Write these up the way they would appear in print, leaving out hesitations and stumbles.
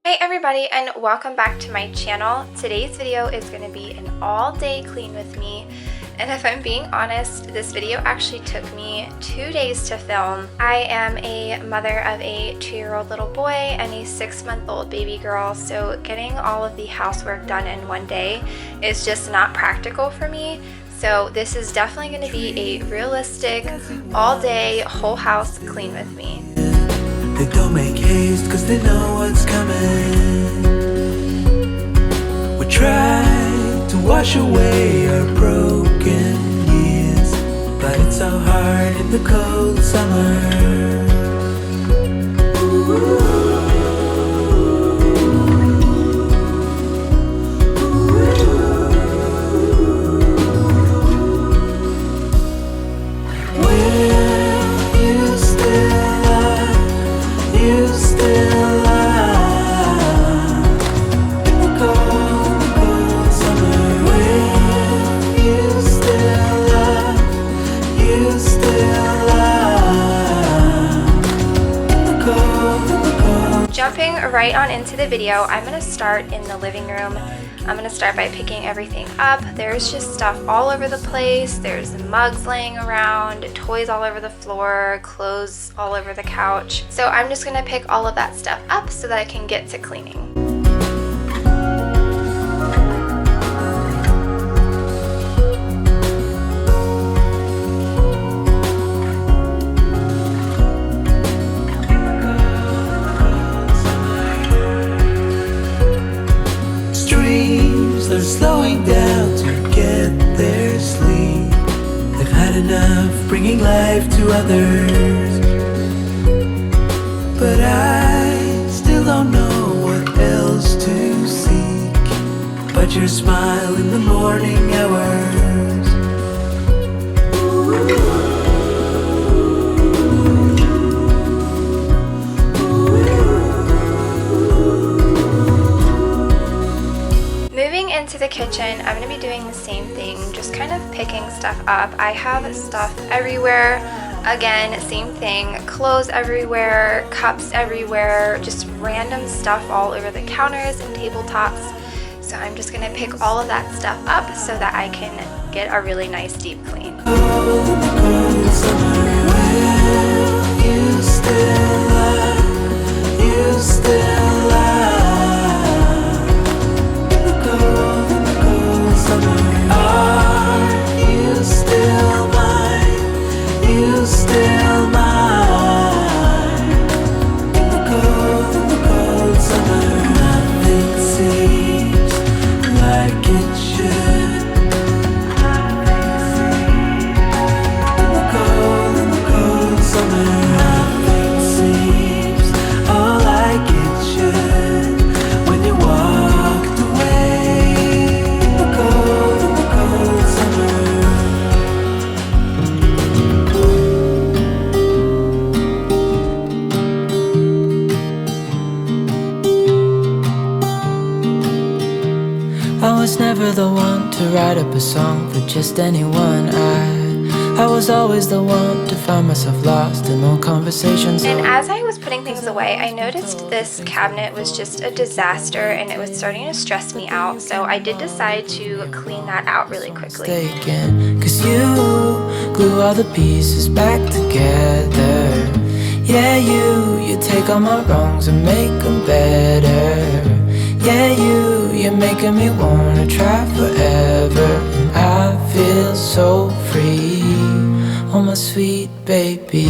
Hey everybody, and welcome back to my channel. Today's video is going to be an all-day clean with me, and if I'm being honest, this video actually took me 2 days to film. I am a mother of a 2-year-old little boy and a 6-month-old baby girl, so getting all of the housework done in one day is just not practical for me. So this is definitely going to be a realistic, all-day, whole house clean with me. They don't make haste cause they know what's coming. We try to wash away our broken years, but it's so hard in the cold summer. Jumping right on into the video, I'm going to start in the living room. I'm going to start by picking everything up. There's just stuff all over the place. There's mugs laying around, toys all over the floor, clothes all over the couch. So I'm just going to pick all of that stuff up so that I can get to cleaning. They're slowing down to get their sleep. They've had enough bringing life to others, but I still don't know what else to seek but your smile in the morning hours. Moving into the kitchen, I'm going to be doing the same thing, just kind of picking stuff up. I have stuff everywhere. Again, same thing, clothes everywhere, cups everywhere, just random stuff all over the counters and tabletops. So I'm just going to pick all of that stuff up so that I can get a really nice deep clean. I was never the one to write up a song for just anyone. I was always the one to find myself lost in old conversations. And as I was putting things away, I noticed this cabinet was just a disaster and it was starting to stress me out. So I did decide to clean that out really quickly. Cause you glue all the pieces back together. Yeah, you take all my wrongs and make them better. Yeah, you're making me wanna try forever. And I feel so free, oh my sweet baby.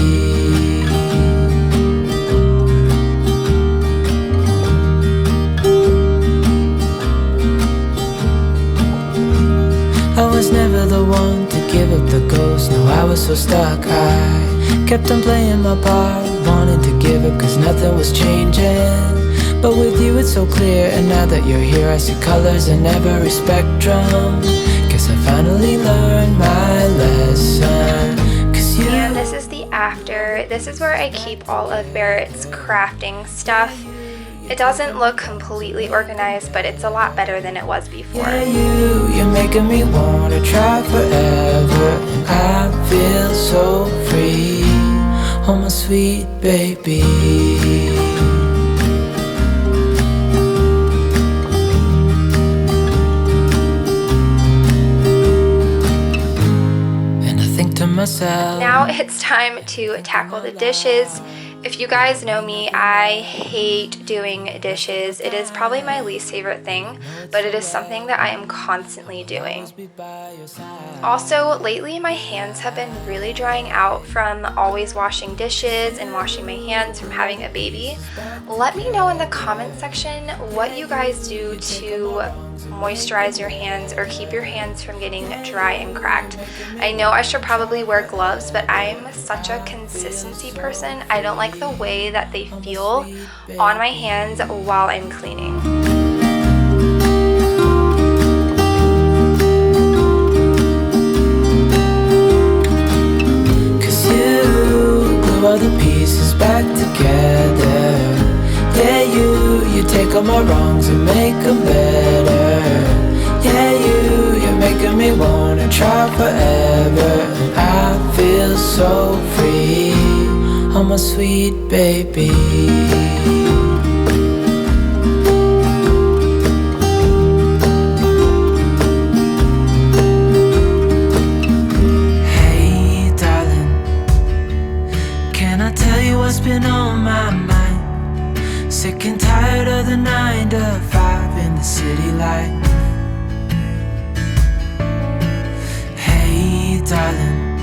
I was never the one to give up the ghost. No, I was so stuck, I kept on playing my part, wanting to give up cause nothing was changing. But with you it's so clear, and now that you're here I see colors in every spectrum. Guess I finally learned my lesson. Cause you... And this is the after. This is where I keep all of Barrett's crafting stuff. It doesn't look completely organized, but it's a lot better than it was before. Yeah, you're making me wanna try forever, and I feel so free, oh my sweet baby. myself. Now it's time to tackle the dishes. If you guys know me, I hate doing dishes. It is probably my least favorite thing, but it is something that I am constantly doing. Also, lately my hands have been really drying out from always washing dishes and washing my hands from having a baby. Let me know in the comment section what you guys do to moisturize your hands or keep your hands from getting dry and cracked. I know I should probably wear gloves, but I'm such a consistency person. I don't like the way that they feel on my hands while I'm cleaning. All the pieces back together. Yeah, you take all my wrongs and make them better. Yeah, you're making me wanna try forever. And I feel so free, oh my sweet baby. What's been on my mind? Sick and tired of the 9 to 5 in the city life. Hey darling,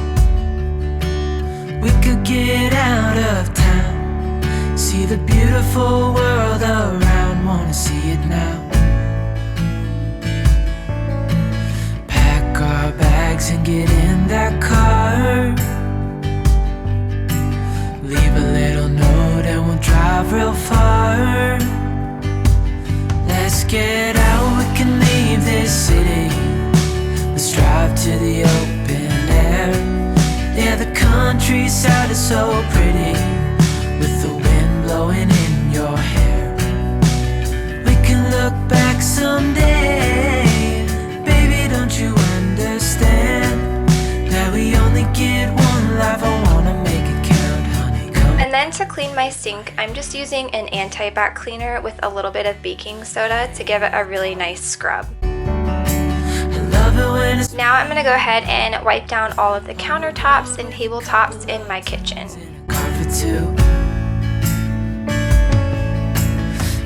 we could get out of town, see the beautiful world around, wanna see it now. Pack our bags and get in that car, leave a little note and we'll drive real far. Let's get out, we can leave this city. Let's drive to the open air. Yeah, the countryside is so pretty, with the wind blowing in your hair. We can look back someday, baby, don't you understand that we only get one life? I wanna make it count, honey, come. And then to clean my sink, I'm just using an anti-bac cleaner with a little bit of baking soda to give it a really nice scrub. Now I'm going to go ahead and wipe down all of the countertops and tabletops in my kitchen.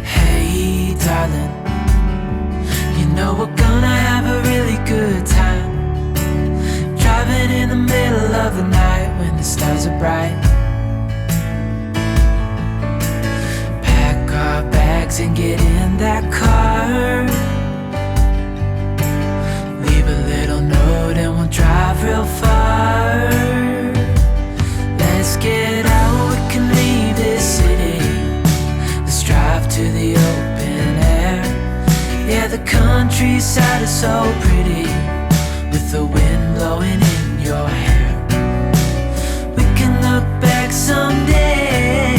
Hey darling, you know we're gonna have a really good time, driving in the middle of the night when the stars are bright. Pack our bags and get in that car, leave a little note and we'll drive real far. Let's get out, we can leave this city. Let's drive to the open air. Yeah, the countryside is so pretty, with the wind blowing in your hair. We can look back someday,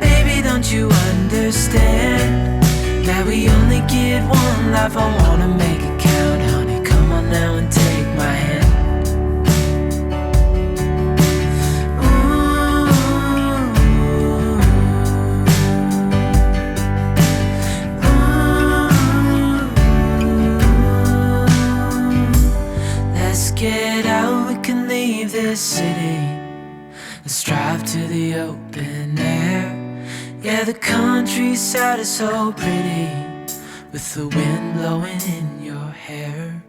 baby, don't you understand that we only get one life? I wanna make it count, honey, come on now and take my hand. Let's get out, we can leave this city. Let's drive to the open air. Yeah, the countryside is so pretty, with the wind blowing in your hair.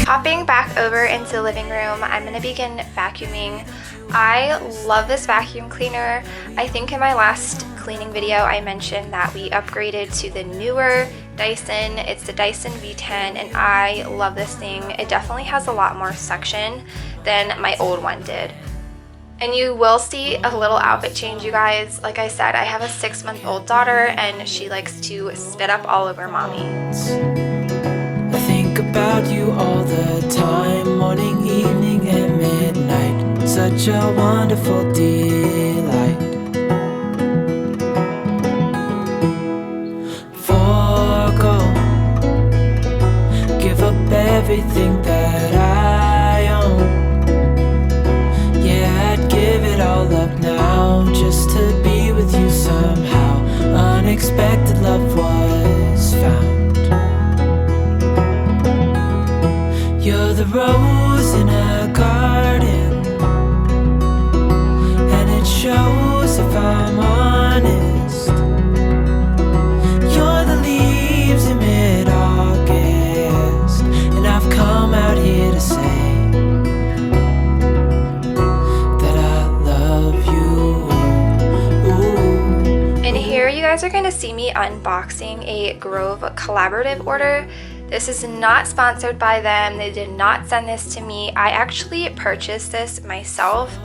Hopping back over into the living room, I'm going to begin vacuuming. I love this vacuum cleaner. I think in my last cleaning video I mentioned that we upgraded to the newer Dyson. It's the Dyson V10 and I love this thing. It definitely has a lot more suction than my old one did. And you will see a little outfit change, you guys. Like I said, I have a 6-month-old daughter and she likes to spit up all over mommy. I think about you all the time, morning, evening, and midnight. Such a wonderful delight. Forgo, give up everything that I own. Yeah, I'd give it all up now, just to be with you somehow. Unexpected love was found. You're the rose in a garden, to see me unboxing a Grove collaborative order. This is not sponsored by them. They did not send this to me. I actually purchased this myself.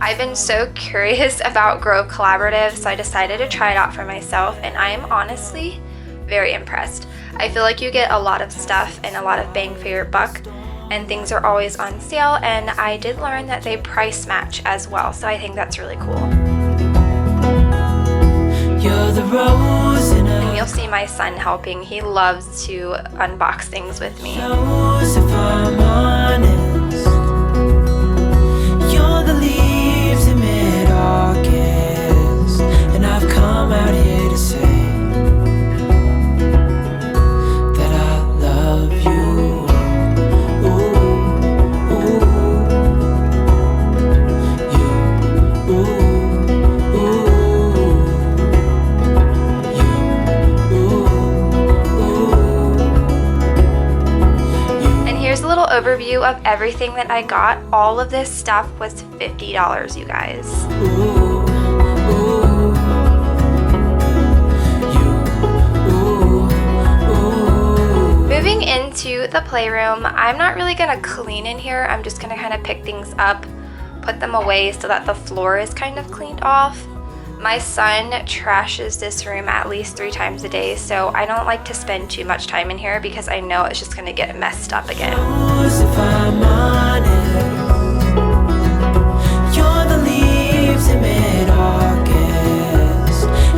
I've been so curious about Grove Collaborative, so I decided to try it out for myself, and I am honestly very impressed. I feel like you get a lot of stuff and a lot of bang for your buck, and things are always on sale, and I did learn that they price match as well, so I think that's really cool. You're the rose in And you'll see my son helping. He loves to unbox things with me. shows, if I'm honest. You're the leaves in mid-August, and I've come out here to say that I love you. Ooh, ooh, you, ooh, ooh, you, ooh. And here's a little overview of everything that I got. All of this stuff was $50, you guys. Moving into the playroom, I'm not really gonna clean in here. I'm just gonna kind of pick things up, put them away so that the floor is kind of cleaned off. My son trashes this room at least 3 times a day, so I don't like to spend too much time in here because I know it's just gonna get messed up again. If I'm honest, you're the leaves in mid-August,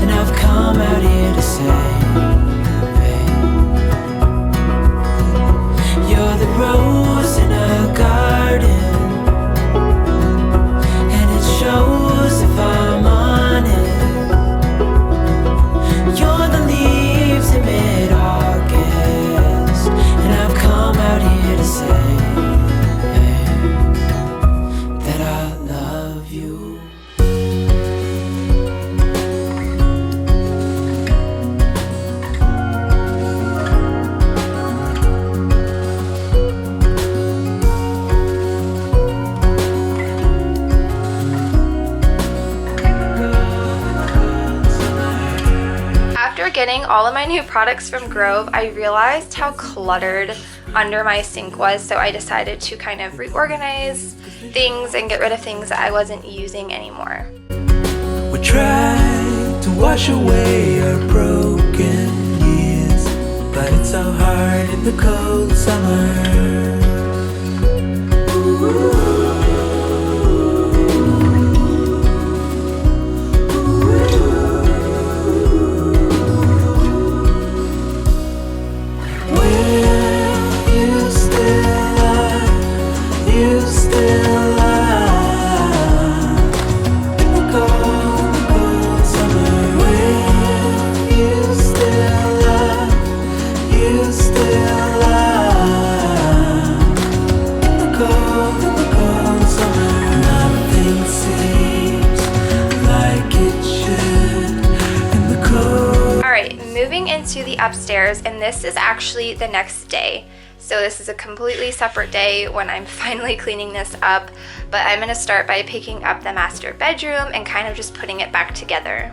and I've come out here to say, you're the rose in a garden, and it shows if I'm honest. You're the leaves in mid-August, and I've come out here to say that I love you. After getting all of my new products from Grove, I realized how cluttered under my sink was, so I decided to kind of reorganize things and get rid of things that I wasn't using anymore. We try to wash away our broken years, but it's so hard in the cold summer. Moving into the upstairs, and this is actually the next day. So this is a completely separate day when I'm finally cleaning this up, but I'm gonna start by picking up the master bedroom and kind of just putting it back together.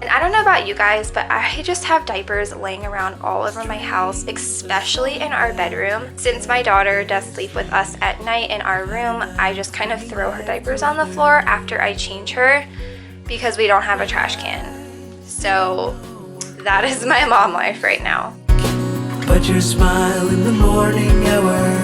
I don't know about you guys, but I just have diapers laying around all over my house, especially in our bedroom. Since my daughter does sleep with us at night in our room, I just kind of throw her diapers on the floor after I change her because we don't have a trash can. So that is my mom life right now. But your smile in the morning hours.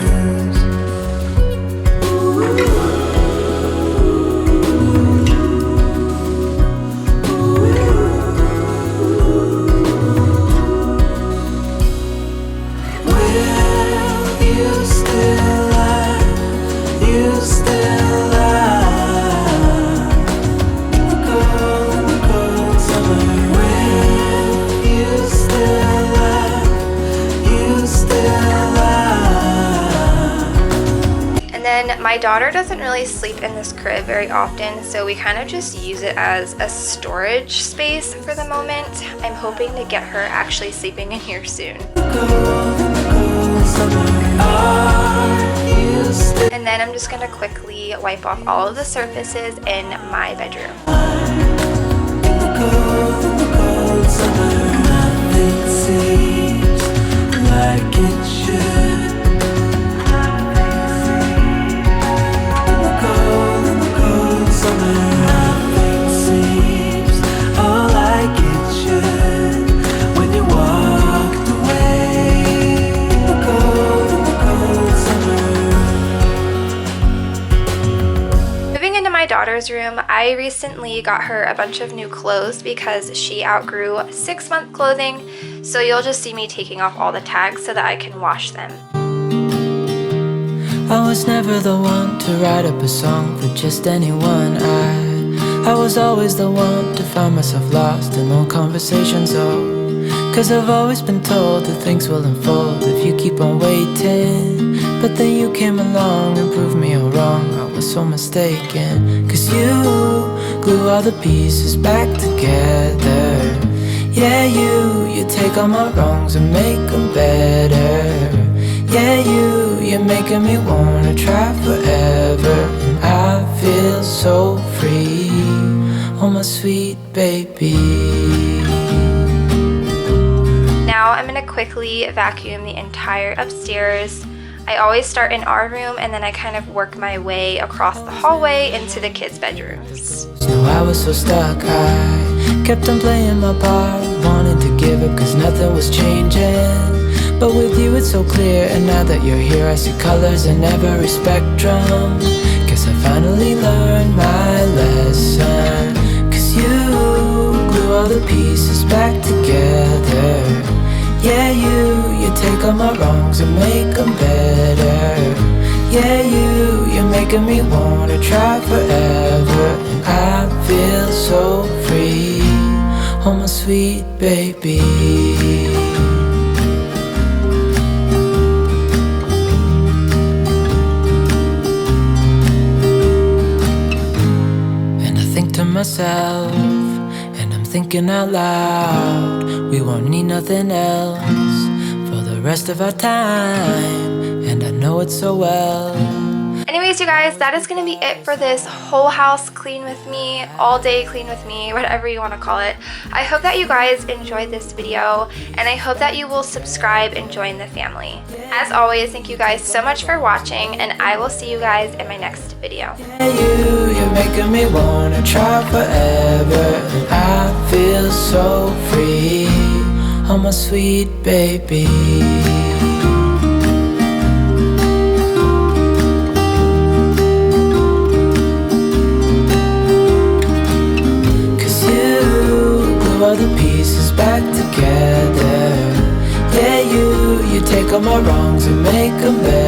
My daughter doesn't really sleep in this crib very often, so we kind of just use it as a storage space for the moment. I'm hoping to get her actually sleeping in here soon. heart, you stay. And then I'm just going to quickly wipe off all of the surfaces in my bedroom. In the cold summer, nothing seems like it should. In the cold summer, nothing seems all like it should. When you walked away, in the cold summer. Moving into my daughter's room, I recently got her a bunch of new clothes because she outgrew 6-month clothing, so you'll just see me taking off all the tags so that I can wash them. I was never the one to write up a song for just anyone. I was always the one to find myself lost in old conversations. Oh, 'cause I've always been told that things will unfold if you keep on waiting. But then you came along and proved me all wrong. I was so mistaken. 'Cause you glue all the pieces back together. Yeah, you take all my wrongs and make them better. Yeah, you're making me wanna try forever. And I feel so free, oh my sweet baby. Now I'm going to quickly vacuum the entire upstairs. I always start in our room and then I kind of work my way across the hallway into the kids' bedrooms. No, I was so stuck, I kept on playing my part, wanting to give up 'cause nothing was changing. But with you it's so clear, and now that you're here I see colors in every spectrum. Guess I finally learned my lesson. 'Cause you glue all the pieces back together. Yeah, you take all my wrongs and make them better. Yeah, you're making me wanna try forever. And I feel so free, oh my sweet baby. To myself, and I'm thinking out loud, we won't need nothing else for the rest of our time, and I know it so well. Anyways, you guys, that is going to be it for this whole house clean with me, all day clean with me, whatever you want to call it. I hope that you guys enjoyed this video, and I hope that you will subscribe and join the family. As always, thank you guys so much for watching, and I will see you guys in my next video. You're making me wanna try forever, and I feel so free, oh my sweet baby. All the pieces back together. Yeah, you take all my wrongs and make them better.